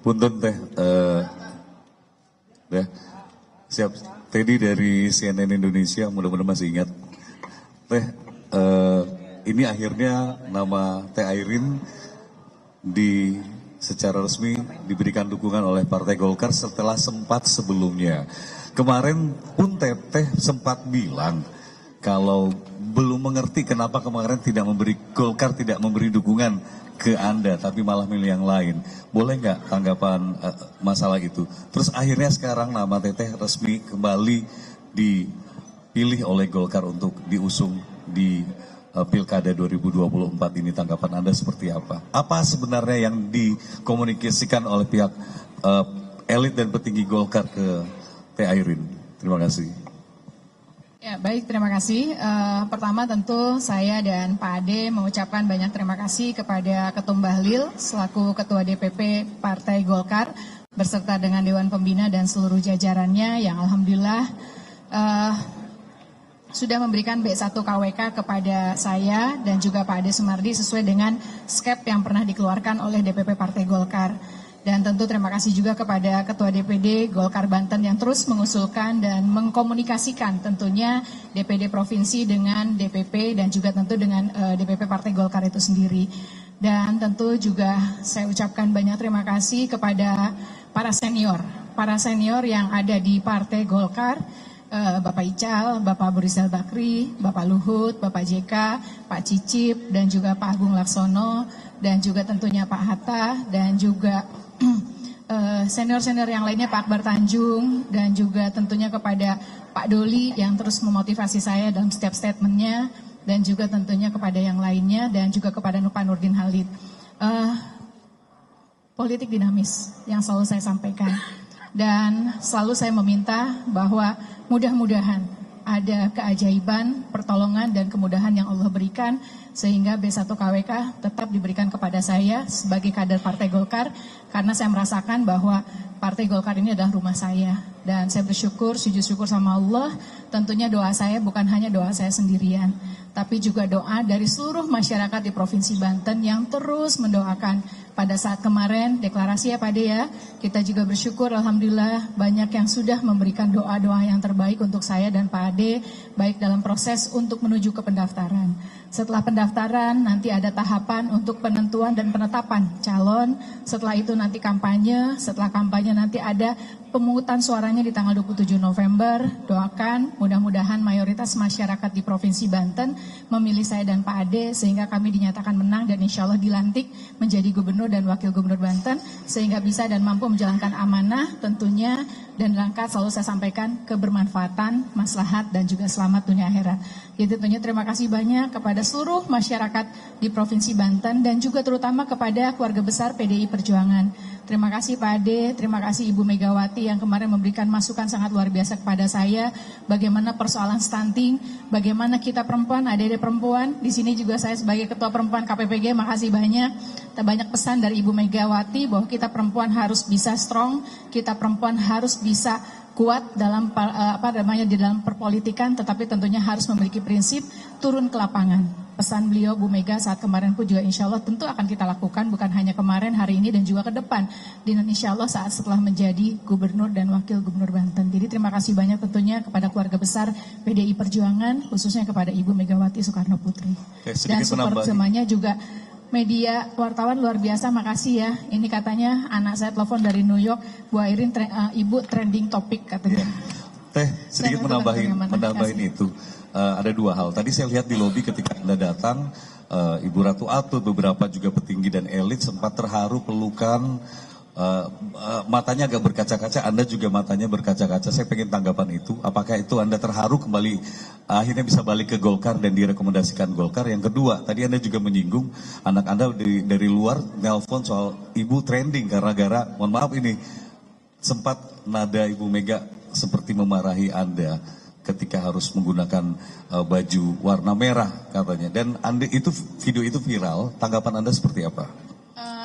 Punten teh, ya siap. Teddy dari CNN Indonesia, mudah-mudahan masih ingat. Teh, ini akhirnya nama Teh Airin secara resmi diberikan dukungan oleh Partai Golkar setelah sempat sebelumnya. Kemarin pun Teteh sempat bilang kalau belum mengerti kenapa kemarin Golkar tidak memberi dukungan ke Anda, tapi malah milih yang lain. Boleh nggak tanggapan masalah itu? Terus akhirnya sekarang nama Teteh resmi kembali dipilih oleh Golkar untuk diusung di Pilkada 2024 ini. Tanggapan Anda seperti apa? Apa sebenarnya yang dikomunikasikan oleh pihak elit dan petinggi Golkar ke Teh Airin? Terima kasih. Ya, baik, terima kasih. Pertama tentu saya dan Pak Ade mengucapkan banyak terima kasih kepada Ketum Bahlil selaku Ketua DPP Partai Golkar beserta dengan Dewan Pembina dan seluruh jajarannya yang alhamdulillah sudah memberikan B1 KWK kepada saya dan juga Pak Ade Sumardi sesuai dengan skep yang pernah dikeluarkan oleh DPP Partai Golkar. Dan tentu terima kasih juga kepada Ketua DPD Golkar Banten yang terus mengusulkan dan mengkomunikasikan tentunya DPD Provinsi dengan DPP dan juga tentu dengan DPP Partai Golkar itu sendiri. Dan tentu juga saya ucapkan banyak terima kasih kepada para senior yang ada di Partai Golkar, Bapak Ical, Bapak Abu Rizal Bakri, Bapak Luhut, Bapak JK, Pak Cicip, dan juga Pak Agung Laksono, dan juga tentunya Pak Hatta, dan juga senior-senior yang lainnya Pak Akbar Tanjung, dan juga tentunya kepada Pak Doli yang terus memotivasi saya dalam setiap statementnya, dan juga tentunya kepada yang lainnya, dan juga kepada Pak Nurdin Halid. Politik dinamis yang selalu saya sampaikan, dan selalu saya meminta bahwa mudah-mudahan ada keajaiban, pertolongan, dan kemudahan yang Allah berikan sehingga B1 KWK tetap diberikan kepada saya sebagai kader Partai Golkar karena saya merasakan bahwa Partai Golkar ini adalah rumah saya dan saya bersyukur, sujud syukur sama Allah. Tentunya doa saya bukan hanya doa saya sendirian, tapi juga doa dari seluruh masyarakat di Provinsi Banten yang terus mendoakan. Pada saat kemarin deklarasi ya Pak Ade ya, kita juga bersyukur alhamdulillah banyak yang sudah memberikan doa-doa yang terbaik untuk saya dan Pak Ade, baik dalam proses untuk menuju ke pendaftaran. Setelah pendaftaran nanti ada tahapan untuk penentuan dan penetapan calon, setelah itu nanti kampanye, setelah kampanye nanti ada pemungutan suaranya di tanggal 27 November. Doakan mudah-mudahan mayoritas masyarakat di Provinsi Banten memilih saya dan Pak Ade sehingga kami dinyatakan menang dan insya Allah dilantik menjadi Gubernur dan Wakil Gubernur Banten sehingga bisa dan mampu menjalankan amanah tentunya dan langkah selalu saya sampaikan kebermanfaatan, maslahat dan juga selamat dunia akhirat. Jadi tentunya terima kasih banyak kepada seluruh masyarakat di Provinsi Banten dan juga terutama kepada keluarga besar PDI Perjuangan. Terima kasih Pak Ade, terima kasih Ibu Megawati yang kemarin memberikan masukan sangat luar biasa kepada saya. Bagaimana persoalan stunting, bagaimana kita perempuan, adik-adik perempuan. Di sini juga saya sebagai Ketua Perempuan KPPG, makasih banyak. Banyak pesan dari Ibu Megawati bahwa kita perempuan harus bisa strong, kita perempuan harus bisa kuat dalam di dalam perpolitikan, tetapi tentunya harus memiliki prinsip turun ke lapangan. Pesan beliau Bu Mega saat kemarin pun juga insya Allah tentu akan kita lakukan bukan hanya kemarin, hari ini dan juga ke depan. Dan insya Allah saat setelah menjadi Gubernur dan Wakil Gubernur Banten. Jadi terima kasih banyak tentunya kepada keluarga besar PDI Perjuangan, khususnya kepada Ibu Megawati Soekarno Putri. Dan support semuanya juga. Media wartawan luar biasa, makasih ya. Ini katanya anak saya telepon dari New York, Bu Airin, Ibu trending topik katanya. Teh, sedikit menambahin itu. Ada dua hal. Tadi saya lihat di lobi ketika Anda datang, Ibu Ratu Atut, beberapa juga petinggi dan elit sempat terharu pelukan. Matanya agak berkaca-kaca, Anda juga matanya berkaca-kaca. Saya pengen tanggapan itu. Apakah itu Anda terharu kembali akhirnya bisa balik ke Golkar dan direkomendasikan Golkar? Yang kedua, tadi Anda juga menyinggung anak Anda dari luar nelpon soal Ibu trending gara-gara, mohon maaf ini, sempat nada Ibu Mega seperti memarahi Anda ketika harus menggunakan baju warna merah katanya. Dan video itu viral, tanggapan Anda seperti apa?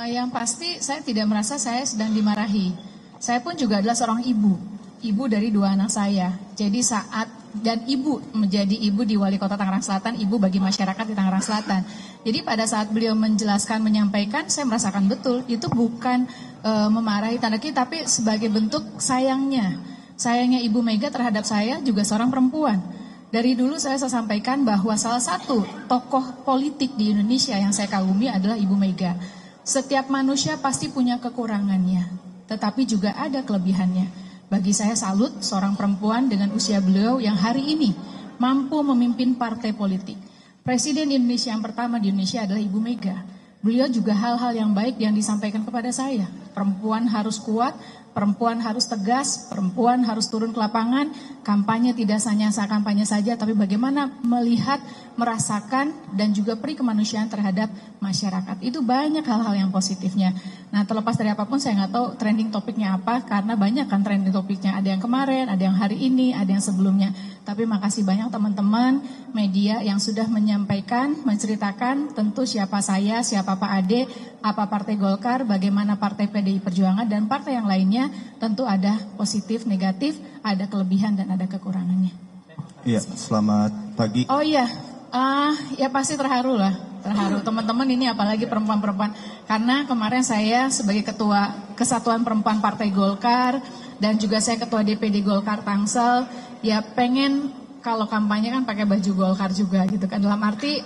Yang pasti saya tidak merasa saya sedang dimarahi. Saya pun juga adalah seorang ibu dari dua anak saya. Jadi saat dan ibu, menjadi ibu di Wali Kota Tangerang Selatan, ibu bagi masyarakat di Tangerang Selatan. Jadi pada saat beliau menjelaskan, menyampaikan, saya merasakan betul itu bukan memarahi tanda kutip, tapi sebagai bentuk sayangnya Ibu Mega terhadap saya juga seorang perempuan. Dari dulu saya sampaikan bahwa salah satu tokoh politik di Indonesia yang saya kagumi adalah Ibu Mega. Setiap manusia pasti punya kekurangannya, tetapi juga ada kelebihannya. Bagi saya salut seorang perempuan dengan usia beliau yang hari ini mampu memimpin partai politik. Presiden Indonesia yang pertama di Indonesia adalah Ibu Mega. Beliau juga hal-hal yang baik yang disampaikan kepada saya. Perempuan harus kuat, perempuan harus tegas, perempuan harus turun ke lapangan. Kampanye tidak hanya kampanye saja, tapi bagaimana melihat, merasakan, dan juga peri kemanusiaan terhadap masyarakat. Itu banyak hal-hal yang positifnya. Nah, terlepas dari apapun saya nggak tahu trending topiknya apa, karena banyak kan trending topiknya. Ada yang kemarin, ada yang hari ini, ada yang sebelumnya. Tapi makasih banyak teman-teman media yang sudah menyampaikan, menceritakan tentu siapa saya, siapa Pak Ade, apa Partai Golkar, bagaimana Partai PDI Perjuangan, dan partai yang lainnya. Tentu ada positif, negatif, ada kelebihan dan ada kekurangannya. Iya, selamat pagi. Oh iya, ya pasti terharu lah, terharu teman-teman ini apalagi perempuan-perempuan. Karena kemarin saya sebagai Ketua Kesatuan Perempuan Partai Golkar dan juga saya Ketua DPD Golkar Tangsel, ya pengen kalau kampanye kan pakai baju Golkar juga gitu kan. Dalam arti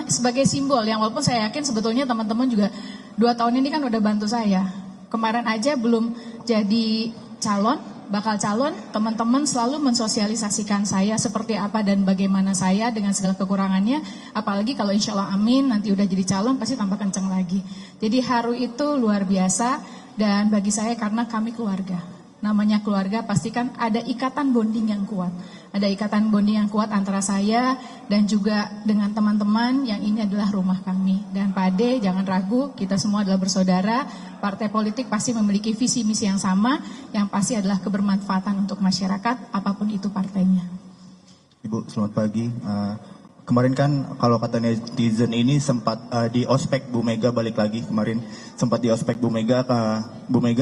sebagai simbol yang walaupun saya yakin sebetulnya teman-teman juga 2 tahun ini kan udah bantu saya. Kemarin aja belum jadi bakal calon, teman-teman selalu mensosialisasikan saya seperti apa dan bagaimana saya dengan segala kekurangannya. Apalagi kalau insya Allah amin nanti udah jadi calon pasti tambah kenceng lagi. Jadi haru itu luar biasa dan bagi saya karena kami keluarga. Namanya keluarga pastikan ada ikatan bonding yang kuat. Ada ikatan bonding yang kuat antara saya dan juga dengan teman-teman yang ini adalah rumah kami. Dan Pak Ade jangan ragu, kita semua adalah bersaudara. Partai politik pasti memiliki visi misi yang sama, yang pasti adalah kebermanfaatan untuk masyarakat, apapun itu partainya. Ibu, selamat pagi. Kemarin kan kalau kata netizen ini sempat di ospek Bu Mega balik lagi kemarin sempat di ospek Bu Mega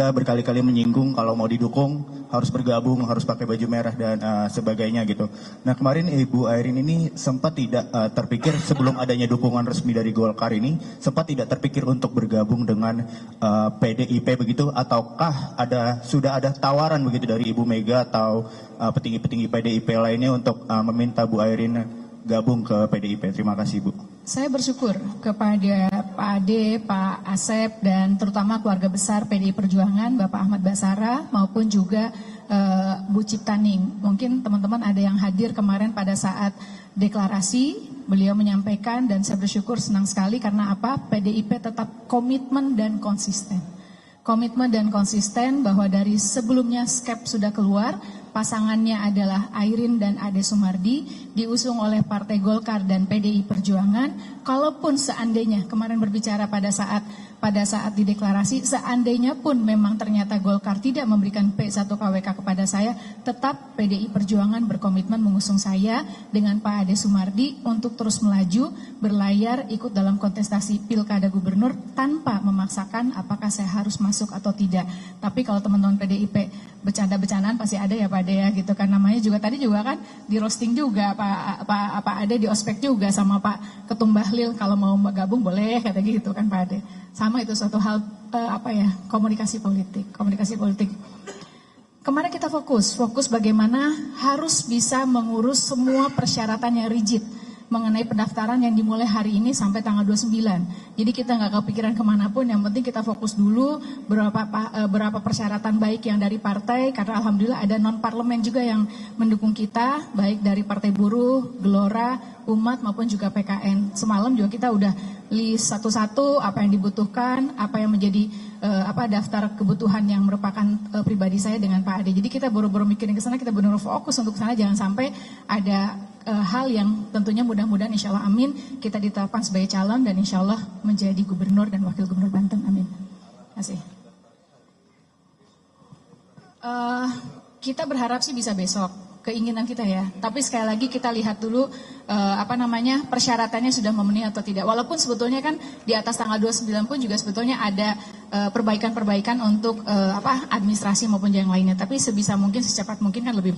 berkali-kali menyinggung kalau mau didukung harus bergabung, harus pakai baju merah dan sebagainya gitu. Nah kemarin Ibu Airin ini sempat tidak terpikir sebelum adanya dukungan resmi dari Golkar ini sempat tidak terpikir untuk bergabung dengan PDIP begitu ataukah sudah ada tawaran begitu dari Ibu Mega atau petinggi-petinggi PDIP lainnya untuk meminta Bu Airin gabung ke PDIP. Terima kasih Bu. Saya bersyukur kepada Pak Ade, Pak Asep, dan terutama keluarga besar PDI Perjuangan, Bapak Ahmad Basara, maupun juga Bu Ciptaning. Mungkin teman-teman ada yang hadir kemarin pada saat deklarasi, beliau menyampaikan dan saya bersyukur senang sekali karena apa? PDIP tetap komitmen dan konsisten. Komitmen dan konsisten bahwa dari sebelumnya skep sudah keluar, pasangannya adalah Airin dan Ade Sumardi, diusung oleh Partai Golkar dan PDI Perjuangan. Kalaupun seandainya kemarin berbicara pada saat dideklarasi, seandainya pun memang ternyata Golkar tidak memberikan P1 KWK kepada saya, tetap PDI Perjuangan berkomitmen mengusung saya dengan Pak Ade Sumardi untuk terus melaju, berlayar, ikut dalam kontestasi Pilkada Gubernur tanpa memaksakan apakah saya harus masuk atau tidak. Tapi kalau teman-teman PDIP bercanda-bercandaan pasti ada ya Pak Ade ya gitu kan, namanya juga tadi juga kan di roasting juga Pak Ade, di ospek juga sama Pak Ketum Bahlil, kalau mau gabung boleh kata gitu kan Pak Ade. Sama itu suatu hal komunikasi politik. Kemarin kita fokus bagaimana harus bisa mengurus semua persyaratan yang rigid mengenai pendaftaran yang dimulai hari ini sampai tanggal 29. Jadi kita nggak kepikiran kemanapun, yang penting kita fokus dulu berapa persyaratan baik yang dari partai, karena alhamdulillah ada non-parlemen juga yang mendukung kita, baik dari Partai Buruh, Gelora, Umat maupun juga PKN. Semalam juga kita udah list satu-satu apa yang dibutuhkan, apa yang menjadi daftar kebutuhan yang merupakan pribadi saya dengan Pak Ade. Jadi kita buru-buru mikirin ke sana, kita benar-benar fokus untuk sana, jangan sampai ada hal yang tentunya mudah-mudahan insya Allah amin kita ditetapkan sebagai calon dan insya Allah menjadi gubernur dan wakil gubernur Banten, amin. Terima kasih. Kita berharap sih bisa besok, keinginan kita ya. Tapi sekali lagi kita lihat dulu persyaratannya sudah memenuhi atau tidak. Walaupun sebetulnya kan di atas tanggal 29 pun juga sebetulnya ada perbaikan-perbaikan untuk administrasi maupun yang lainnya. Tapi sebisa mungkin secepat mungkin kan lebih